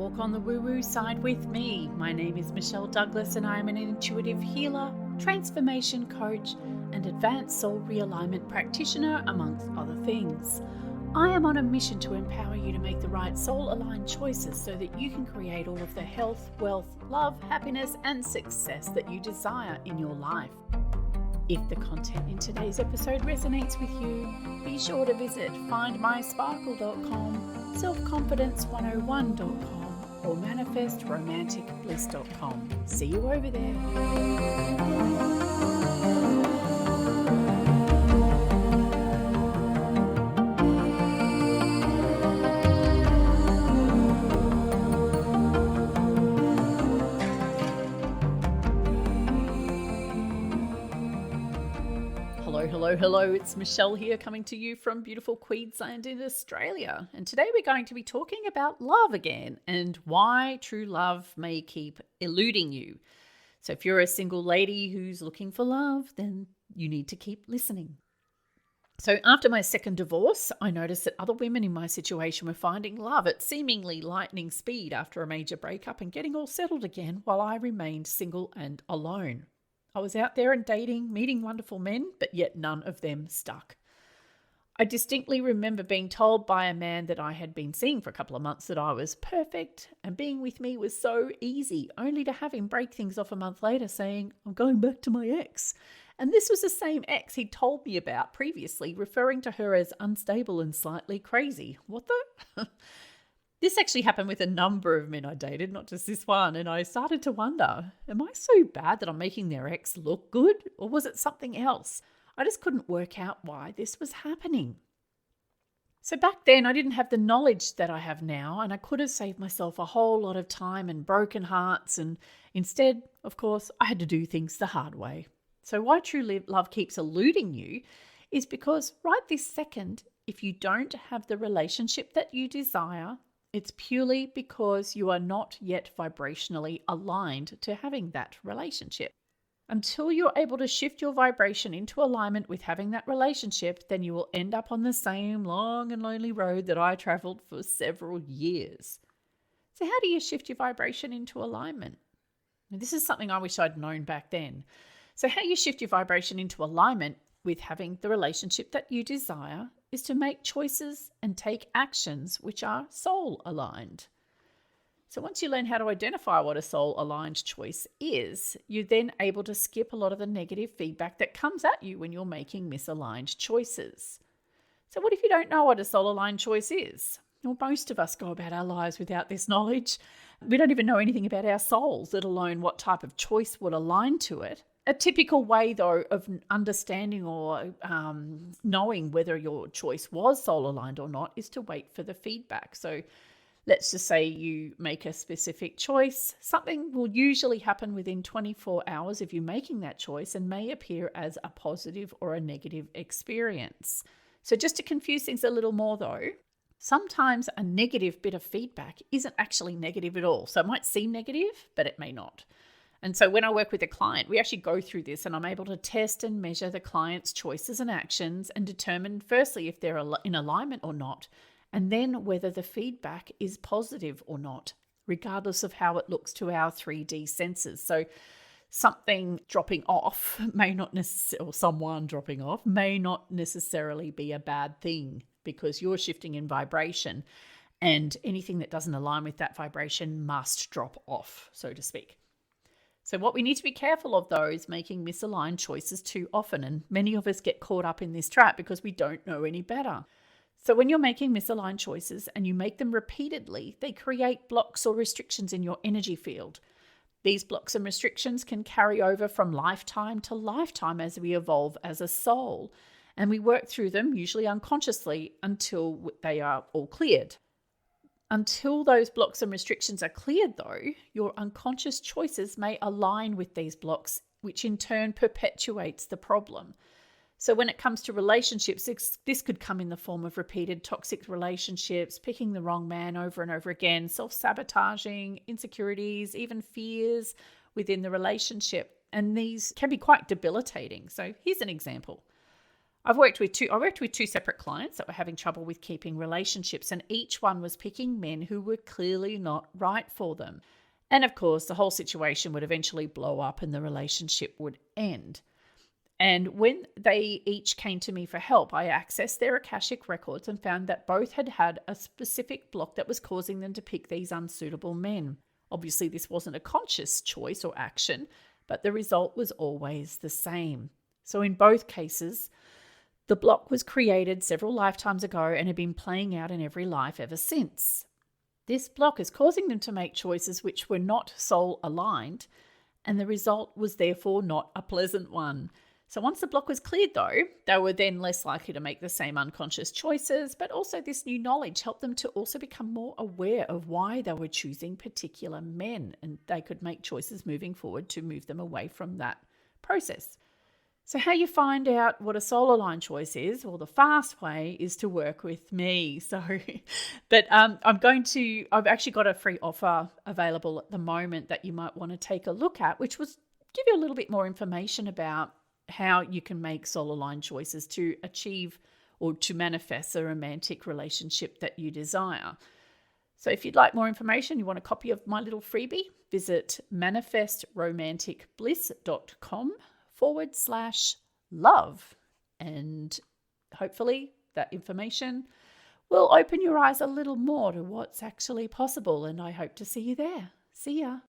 Walk on the woo-woo side with me. My name is Michelle Douglas and I am an intuitive healer, transformation coach, and advanced soul realignment practitioner, amongst other things. I am on a mission to empower you to make the right soul-aligned choices so that you can create all of the health, wealth, love, happiness, and success that you desire in your life. If the content in today's episode resonates with you, be sure to visit findmysparkle.com, selfconfidence101.com, or manifestromanticbliss.com. See you over there. Hello, it's Michelle here coming to you from beautiful Queensland in Australia. And today we're going to be talking about love again and why true love may keep eluding you. So if you're a single lady who's looking for love, then you need to keep listening. So after my second divorce, I noticed that other women in my situation were finding love at seemingly lightning speed after a major breakup and getting all settled again while I remained single and alone. I was out there and dating, meeting wonderful men, but yet none of them stuck. I distinctly remember being told by a man that I had been seeing for a couple of months that I was perfect and being with me was so easy, only to have him break things off a month later saying, "I'm going back to my ex." And this was the same ex he'd told me about previously, referring to her as unstable and slightly crazy. What the? This actually happened with a number of men I dated, not just this one, and I started to wonder, am I so bad that I'm making their ex look good, or was it something else? I just couldn't work out why this was happening. So back then, I didn't have the knowledge that I have now, and I could have saved myself a whole lot of time and broken hearts, and instead, of course, I had to do things the hard way. So why true love keeps eluding you is because right this second, if you don't have the relationship that you desire, it's purely because you are not yet vibrationally aligned to having that relationship. Until you're able to shift your vibration into alignment with having that relationship, then you will end up on the same long and lonely road that I traveled for several years. So how do you shift your vibration into alignment? And this is something I wish I'd known back then. So how you shift your vibration into alignment with having the relationship that you desire is to make choices and take actions which are soul aligned. So once you learn how to identify what a soul aligned choice is, you're then able to skip a lot of the negative feedback that comes at you when you're making misaligned choices. So what if you don't know what a soul aligned choice is? Well, most of us go about our lives without this knowledge. We don't even know anything about our souls, let alone what type of choice would align to it. A typical way, though, of understanding or knowing whether your choice was soul-aligned or not is to wait for the feedback. So let's just say you make a specific choice. Something will usually happen within 24 hours of you making that choice and may appear as a positive or a negative experience. So just to confuse things a little more, though, sometimes a negative bit of feedback isn't actually negative at all. So it might seem negative, but it may not. And so when I work with a client, we actually go through this and I'm able to test and measure the client's choices and actions and determine firstly if they're in alignment or not, and then whether the feedback is positive or not, regardless of how it looks to our 3D senses. So something dropping off may not necessarily, or someone dropping off may not necessarily be a bad thing because you're shifting in vibration and anything that doesn't align with that vibration must drop off, so to speak. So what we need to be careful of, though, is making misaligned choices too often. And many of us get caught up in this trap because we don't know any better. So when you're making misaligned choices and you make them repeatedly, they create blocks or restrictions in your energy field. These blocks and restrictions can carry over from lifetime to lifetime as we evolve as a soul. And we work through them, usually unconsciously, until they are all cleared. Until those blocks and restrictions are cleared, though, your unconscious choices may align with these blocks, which in turn perpetuates the problem. So when it comes to relationships, this could come in the form of repeated toxic relationships, picking the wrong man over and over again, self-sabotaging, insecurities, even fears within the relationship. And these can be quite debilitating. So here's an example. I worked with two separate clients that were having trouble with keeping relationships, and each one was picking men who were clearly not right for them. And of course, the whole situation would eventually blow up and the relationship would end. And when they each came to me for help, I accessed their Akashic records and found that both had had a specific block that was causing them to pick these unsuitable men. Obviously, this wasn't a conscious choice or action, but the result was always the same. So in both cases, the block was created several lifetimes ago and had been playing out in every life ever since. This block is causing them to make choices which were not soul aligned, and the result was therefore not a pleasant one. So once the block was cleared though, they were then less likely to make the same unconscious choices, but also this new knowledge helped them to also become more aware of why they were choosing particular men, and they could make choices moving forward to move them away from that process. So how you find out what a soul aligned choice is, well, the fast way is to work with me. But I've actually got a free offer available at the moment that you might want to take a look at, which was give you a little bit more information about how you can make soul aligned choices to achieve or to manifest a romantic relationship that you desire. So if you'd like more information, you want a copy of my little freebie, visit manifestromanticbliss.com/love. And hopefully that information will open your eyes a little more to what's actually possible. And I hope to see you there. See ya.